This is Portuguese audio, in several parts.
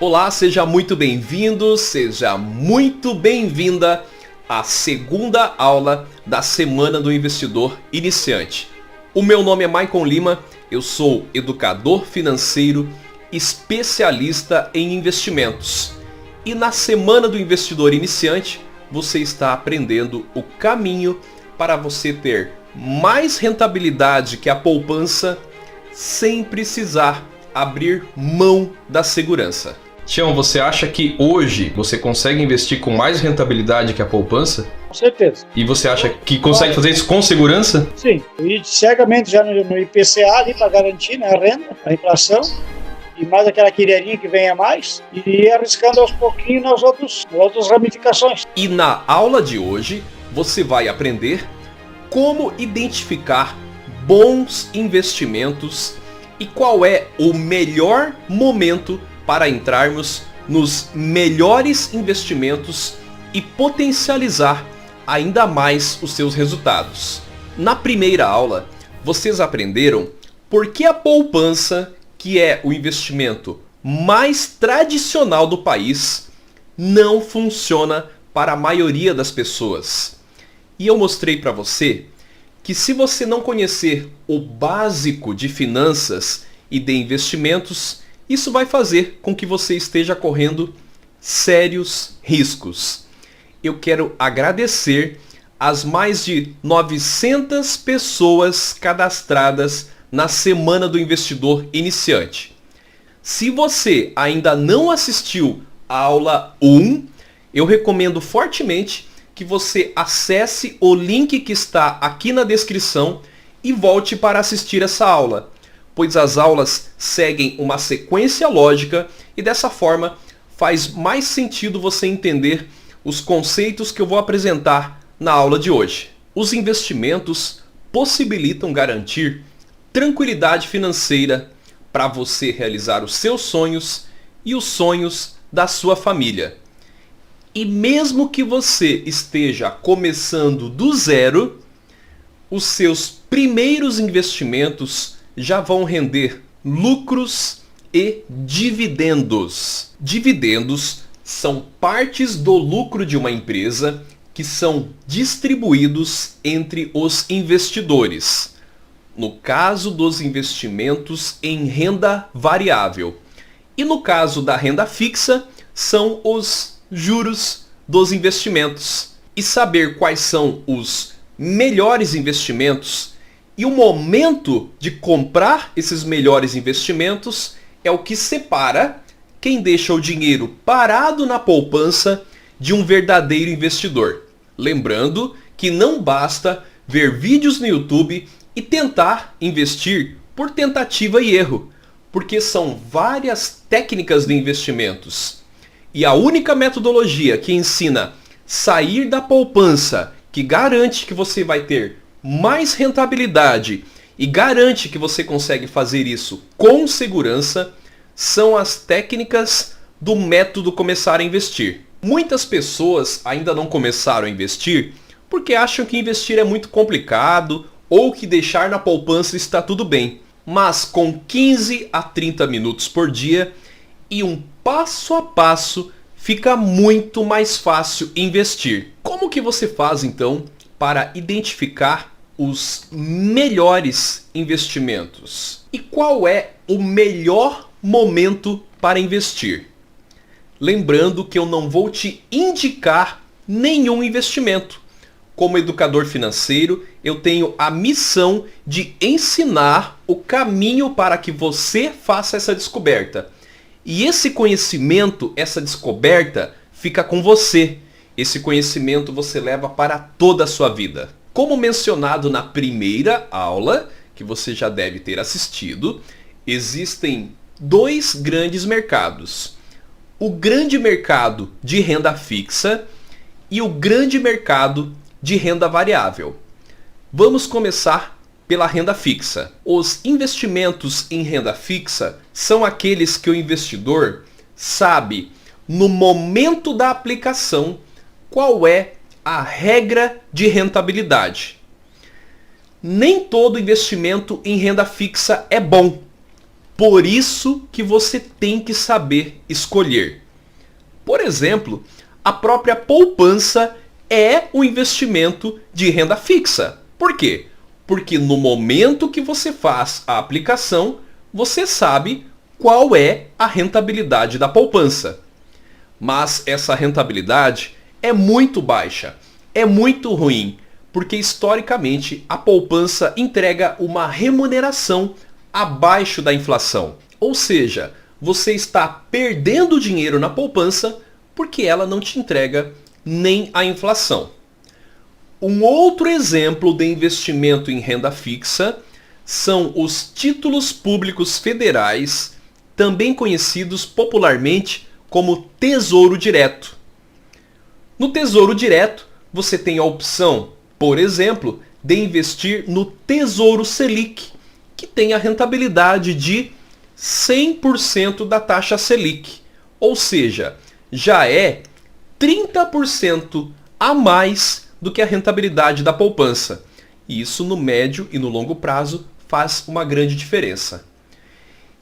Olá, seja muito bem-vindo, seja muito bem-vinda à segunda aula da Semana do Investidor Iniciante. O meu nome é Maicon Lima, eu sou educador financeiro, especialista em investimentos. E na Semana do Investidor Iniciante, você está aprendendo o caminho para você ter mais rentabilidade que a poupança sem precisar abrir mão da segurança. Tião, você acha que hoje você consegue investir com mais rentabilidade que a poupança? Com certeza. E você acha que consegue fazer isso com segurança? Sim, e cegamente já no IPCA ali para garantir, né, a renda, a inflação, e mais aquela queridinha que venha mais, e arriscando aos pouquinhos nas outras ramificações. E na aula de hoje você vai aprender como identificar bons investimentos e qual é o melhor momento para entrarmos nos melhores investimentos e potencializar ainda mais os seus resultados. Na primeira aula, vocês aprenderam por que a poupança, que é o investimento mais tradicional do país, não funciona para a maioria das pessoas. E eu mostrei para você que se você não conhecer o básico de finanças e de investimentos, isso vai fazer com que você esteja correndo sérios riscos. Eu quero agradecer as mais de 900 pessoas cadastradas na Semana do Investidor Iniciante. Se você ainda não assistiu a aula 1, eu recomendo fortemente que você acesse o link que está aqui na descrição e volte para assistir essa aula, pois as aulas seguem uma sequência lógica e dessa forma faz mais sentido você entender os conceitos que eu vou apresentar na aula de hoje. Os investimentos possibilitam garantir tranquilidade financeira para você realizar os seus sonhos e os sonhos da sua família. E mesmo que você esteja começando do zero, os seus primeiros investimentos já vão render lucros e dividendos. Dividendos são partes do lucro de uma empresa que são distribuídos entre os investidores. No caso dos investimentos em renda variável. E no caso da renda fixa, são os juros dos investimentos. E saber quais são os melhores investimentos e o momento de comprar esses melhores investimentos é o que separa quem deixa o dinheiro parado na poupança de um verdadeiro investidor. Lembrando que não basta ver vídeos no YouTube e tentar investir por tentativa e erro, porque são várias técnicas de investimentos. E a única metodologia que ensina sair da poupança, que garante que você vai ter mais rentabilidade e garante que você consegue fazer isso com segurança, são as técnicas do método Começar a Investir. Muitas pessoas ainda não começaram a investir porque acham que investir é muito complicado ou que deixar na poupança está tudo bem. Mas com 15 a 30 minutos por dia e um passo a passo, fica muito mais fácil investir. Como que você faz então para identificar os melhores investimentos? E qual é o melhor momento para investir? Lembrando que eu não vou te indicar nenhum investimento. Como educador financeiro, eu tenho a missão de ensinar o caminho para que você faça essa descoberta. E esse conhecimento, essa descoberta, fica com você. Esse conhecimento você leva para toda a sua vida. Como mencionado na primeira aula, que você já deve ter assistido, existem dois grandes mercados. O grande mercado de renda fixa e o grande mercado de renda variável. Vamos começar pela renda fixa. Os investimentos em renda fixa são aqueles que o investidor sabe no momento da aplicação qual é a regra de rentabilidade. Nem todo investimento em renda fixa é bom. Por isso que você tem que saber escolher. Por exemplo, a própria poupança é um investimento de renda fixa. Por quê? Porque no momento que você faz a aplicação, você sabe qual é a rentabilidade da poupança. Mas essa rentabilidade é muito baixa, é muito ruim, porque historicamente a poupança entrega uma remuneração abaixo da inflação. Ou seja, você está perdendo dinheiro na poupança porque ela não te entrega nem a inflação. Um outro exemplo de investimento em renda fixa são os títulos públicos federais, também conhecidos popularmente como Tesouro Direto. No Tesouro Direto, você tem a opção, por exemplo, de investir no Tesouro Selic, que tem a rentabilidade de 100% da taxa Selic, ou seja, já é 30% a mais do que a rentabilidade da poupança. E isso no médio e no longo prazo faz uma grande diferença.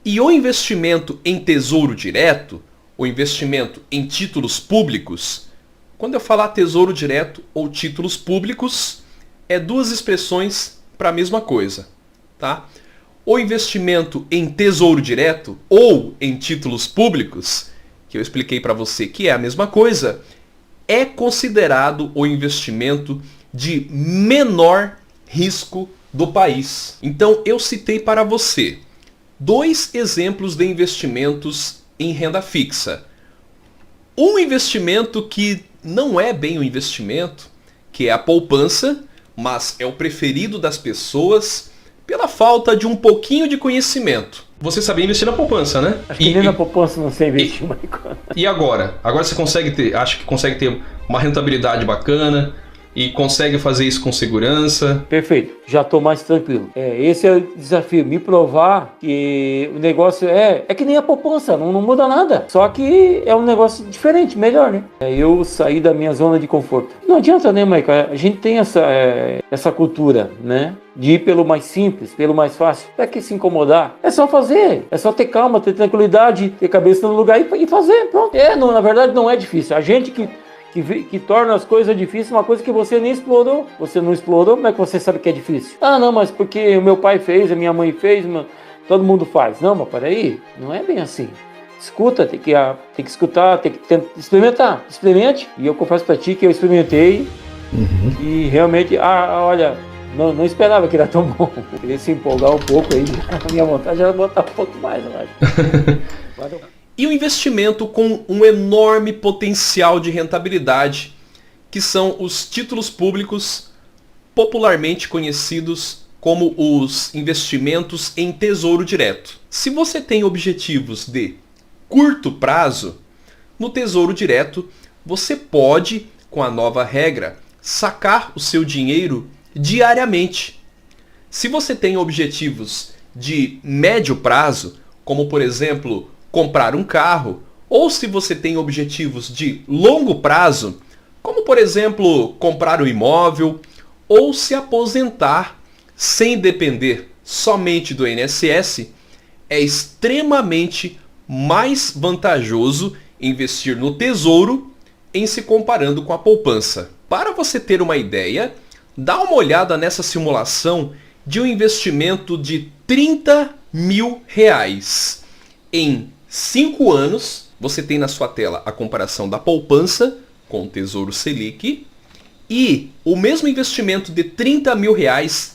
E o investimento em tesouro direto, o investimento em títulos públicos, quando eu falar tesouro direto ou títulos públicos, é duas expressões para a mesma coisa, tá? O investimento em tesouro direto ou em títulos públicos, que eu expliquei para você que é a mesma coisa, é considerado o investimento de menor risco do país. Então eu citei para você 2 exemplos de investimentos em renda fixa. Um investimento que não é bem um investimento, que é a poupança, mas é o preferido das pessoas pela falta de um pouquinho de conhecimento. Você sabia investir na poupança, né? Acho que nem na poupança não sei investir, Michael. E agora? Agora você consegue ter, acho que consegue ter uma rentabilidade bacana e consegue fazer isso com segurança. Perfeito, já estou mais tranquilo. Esse é o desafio, me provar que o negócio é que nem a poupança, não muda nada. Só que é um negócio diferente, melhor, né? Eu saí da minha zona de conforto. Não adianta, né, Michael? A gente tem essa cultura, né? De ir pelo mais simples, pelo mais fácil. Pra que se incomodar? É só fazer. É só ter calma, ter tranquilidade, ter cabeça no lugar e fazer. Pronto. Na verdade não é difícil. A gente que torna as coisas difíceis, uma coisa que você nem explorou. Você não explorou, como é que você sabe que é difícil? Ah, não, mas porque o meu pai fez, a minha mãe fez, todo mundo faz. Não, mas peraí, não é bem assim. Escuta, tem que escutar, tem que experimentar. Experimente. E eu confesso pra ti que eu experimentei e realmente, olha, não esperava que era tão bom. Eu queria se empolgar um pouco aí. A minha vontade era botar um pouco mais, eu acho. E o investimento com um enorme potencial de rentabilidade, que são os títulos públicos, popularmente conhecidos como os investimentos em tesouro direto. Se você tem objetivos de curto prazo, no tesouro direto você pode, com a nova regra, sacar o seu dinheiro diariamente. Se você tem objetivos de médio prazo, como por exemplo comprar um carro, ou se você tem objetivos de longo prazo, como por exemplo comprar um imóvel, ou se aposentar sem depender somente do INSS, é extremamente mais vantajoso investir no tesouro em se comparando com a poupança. Para você ter uma ideia, dá uma olhada nessa simulação de um investimento de R$30 mil. Em 5 anos, você tem na sua tela a comparação da poupança com o Tesouro Selic e o mesmo investimento de R$30 mil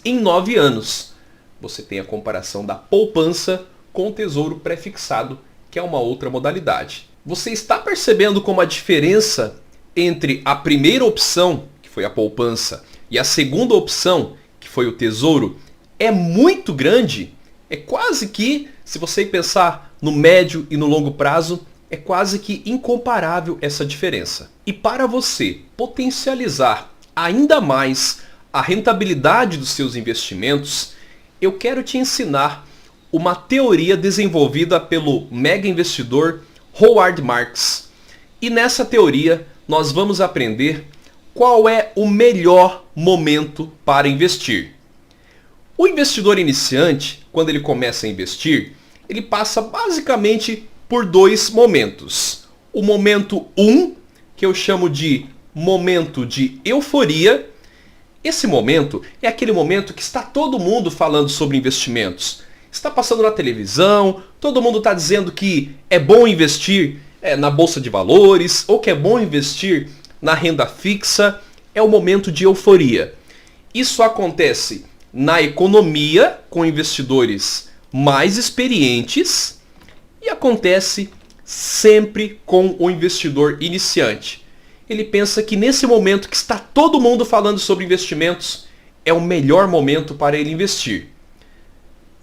em 9 anos. Você tem a comparação da poupança com o Tesouro Prefixado, que é uma outra modalidade. Você está percebendo como a diferença entre a primeira opção, que foi a poupança, e a segunda opção, que foi o Tesouro, é muito grande? É quase que, se você pensar no médio e no longo prazo, é quase que incomparável essa diferença. E para você potencializar ainda mais a rentabilidade dos seus investimentos, eu quero te ensinar uma teoria desenvolvida pelo mega investidor Howard Marks. E nessa teoria nós vamos aprender qual é o melhor momento para investir. O investidor iniciante, quando ele começa a investir, ele passa basicamente por dois momentos. O momento 1, que eu chamo de momento de euforia. Esse momento é aquele momento que está todo mundo falando sobre investimentos. Está passando na televisão, todo mundo está dizendo que é bom investir na bolsa de valores, ou que é bom investir na renda fixa. É o momento de euforia. Isso acontece na economia, com investidores mais experientes, e acontece sempre com o investidor iniciante. Ele pensa que nesse momento que está todo mundo falando sobre investimentos, é o melhor momento para ele investir.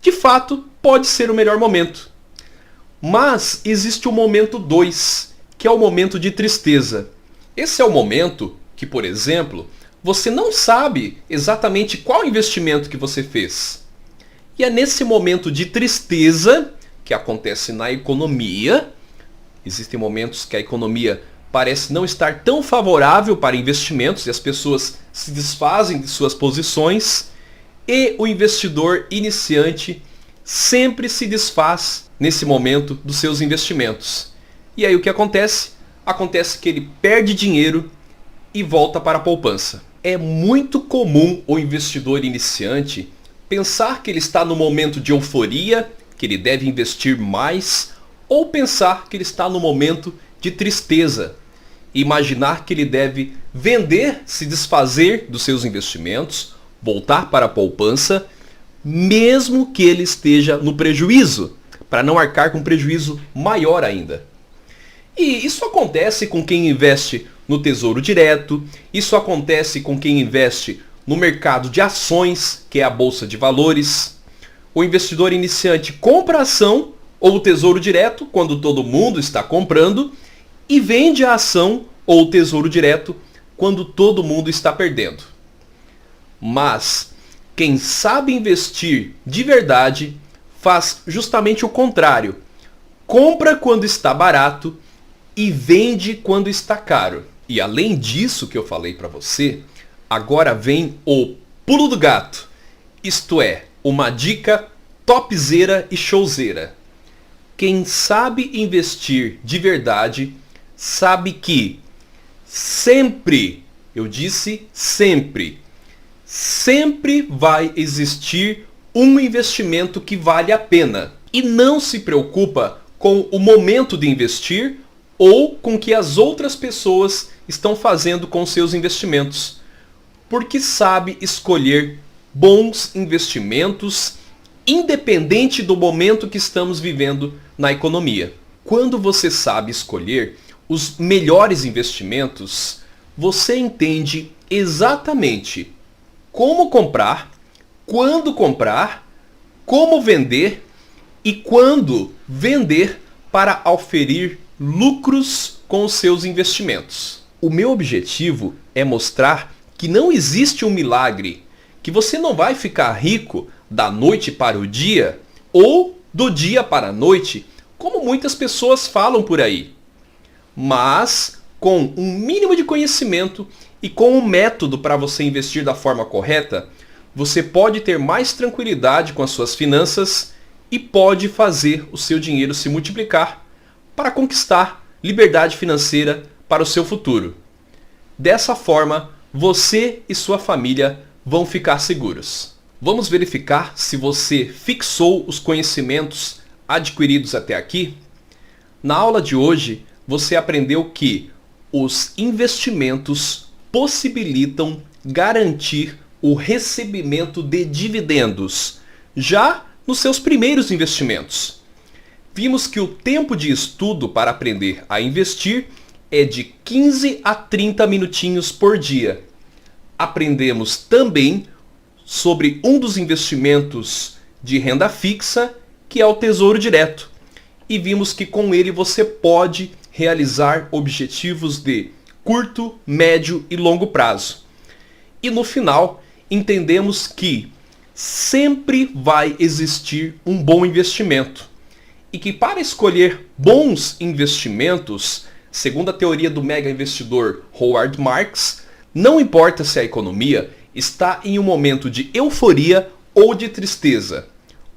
De fato, pode ser o melhor momento. Mas existe o momento 2, que é o momento de tristeza. Esse é o momento que, por exemplo, você não sabe exatamente qual investimento que você fez. E é nesse momento de tristeza, que acontece na economia, existem momentos que a economia parece não estar tão favorável para investimentos e as pessoas se desfazem de suas posições, e o investidor iniciante sempre se desfaz nesse momento dos seus investimentos. E aí o que acontece? Acontece que ele perde dinheiro e volta para a poupança. É muito comum o investidor iniciante pensar que ele está no momento de euforia, que ele deve investir mais, ou pensar que ele está no momento de tristeza, imaginar que ele deve vender, se desfazer dos seus investimentos, voltar para a poupança, mesmo que ele esteja no prejuízo, para não arcar com prejuízo maior ainda. E isso acontece com quem investe no Tesouro Direto, isso acontece com quem investe no mercado de ações, que é a Bolsa de Valores. O investidor iniciante compra a ação ou o Tesouro Direto quando todo mundo está comprando e vende a ação ou o Tesouro Direto quando todo mundo está perdendo. Mas quem sabe investir de verdade faz justamente o contrário. Compra quando está barato e vende quando está caro. E além disso que eu falei para você, agora vem o pulo do gato. Isto é, uma dica topzera e showzera. Quem sabe investir de verdade sabe que sempre, eu disse sempre, sempre vai existir um investimento que vale a pena. E não se preocupa com o momento de investir ou com o que as outras pessoas estão fazendo com seus investimentos. Porque sabe escolher bons investimentos, independente do momento que estamos vivendo na economia. Quando você sabe escolher os melhores investimentos, você entende exatamente como comprar, quando comprar, como vender e quando vender para auferir lucros com os seus investimentos. O meu objetivo é mostrar que não existe um milagre, que você não vai ficar rico da noite para o dia ou do dia para a noite, como muitas pessoas falam por aí. Mas com um mínimo de conhecimento e com um método para você investir da forma correta, você pode ter mais tranquilidade com as suas finanças e pode fazer o seu dinheiro se multiplicar para conquistar liberdade financeira para o seu futuro. Dessa forma, você e sua família vão ficar seguros. Vamos verificar se você fixou os conhecimentos adquiridos até aqui? Na aula de hoje, você aprendeu que os investimentos possibilitam garantir o recebimento de dividendos, já nos seus primeiros investimentos. Vimos que o tempo de estudo para aprender a investir é de 15 a 30 minutinhos por dia. Aprendemos também sobre um dos investimentos de renda fixa, que é o Tesouro Direto. E vimos que com ele você pode realizar objetivos de curto, médio e longo prazo. E no final, entendemos que sempre vai existir um bom investimento. E que para escolher bons investimentos, segundo a teoria do mega investidor Howard Marks, não importa se a economia está em um momento de euforia ou de tristeza.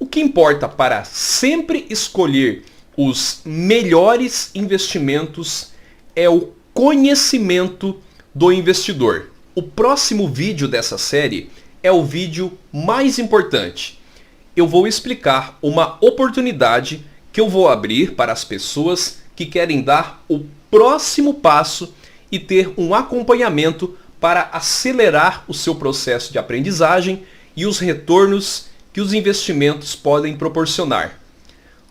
O que importa para sempre escolher os melhores investimentos é o conhecimento do investidor. O próximo vídeo dessa série é o vídeo mais importante. Eu vou explicar uma oportunidade que eu vou abrir para as pessoas que querem dar o próximo passo e ter um acompanhamento para acelerar o seu processo de aprendizagem e os retornos que os investimentos podem proporcionar.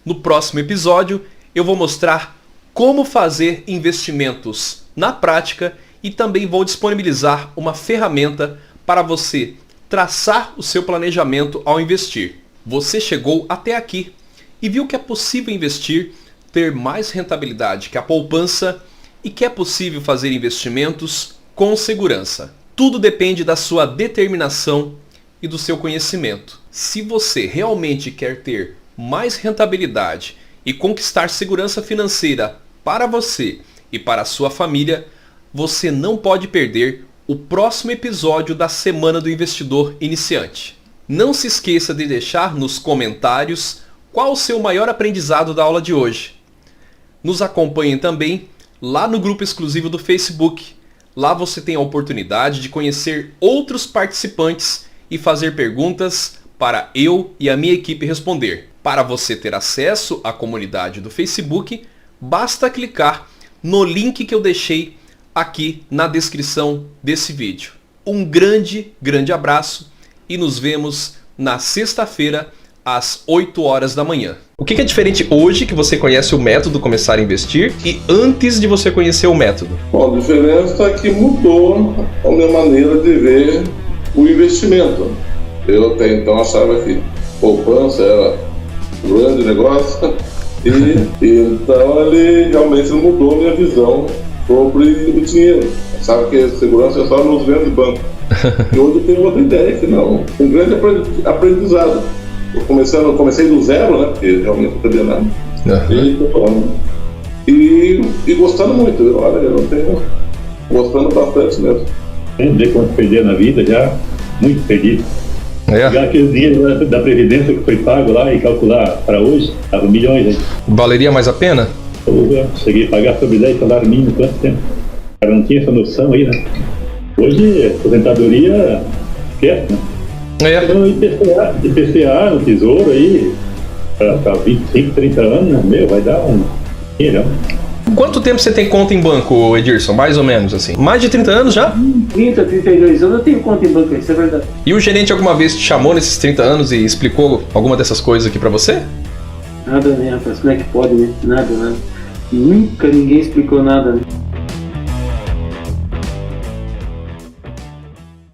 No próximo episódio, eu vou mostrar como fazer investimentos na prática e também vou disponibilizar uma ferramenta para você traçar o seu planejamento ao investir. Você chegou até aqui e viu que é possível investir, ter mais rentabilidade que a poupança e que é possível fazer investimentos com segurança. Tudo depende da sua determinação e do seu conhecimento. Se você realmente quer ter mais rentabilidade e conquistar segurança financeira para você e para a sua família, você não pode perder o próximo episódio da Semana do Investidor Iniciante. Não se esqueça de deixar nos comentários qual o seu maior aprendizado da aula de hoje. Nos acompanhem também lá no grupo exclusivo do Facebook. Lá você tem a oportunidade de conhecer outros participantes e fazer perguntas para eu e a minha equipe responder. Para você ter acesso à comunidade do Facebook, basta clicar no link que eu deixei aqui na descrição desse vídeo. Um grande abraço e nos vemos na sexta-feira às 8 horas da manhã. O que é diferente hoje que você conhece o método Começar a Investir e antes de você conhecer o método? Bom, a diferença é que mudou a minha maneira de ver o investimento. Eu até então achava que poupança era um grande negócio e então ele realmente mudou a minha visão sobre o dinheiro. Sabe que segurança é só nos grandes bancos. E hoje eu tenho outra ideia, que não, um grande aprendizado. Eu comecei do zero, né? Porque realmente não sabia nada. E gostando muito. Olha, eu tenho gostando bastante mesmo. Vamos ver quanto perder na vida já, muito feliz. Pegar aquele dinheiro da Previdência que foi pago lá e calcular para hoje, estava milhões aí. Valeria mais a pena? Eu cheguei a pagar sobre 10 salários mínimos quanto tempo? O cara não tinha essa noção aí, né? Hoje, aposentadoria, esquece, né? Então, IPCA no Tesouro aí, para 25, 30 anos, né? Meu, vai dar um dinheirão. Quanto tempo você tem conta em banco, Edirson? Mais ou menos assim. Mais de 30 anos já? 30, 32 anos eu tenho conta em banco, isso é verdade. E o gerente alguma vez te chamou nesses 30 anos e explicou alguma dessas coisas aqui pra você? Nada, né, rapaz? Como é que pode, né? Nada. Nunca ninguém explicou nada, né?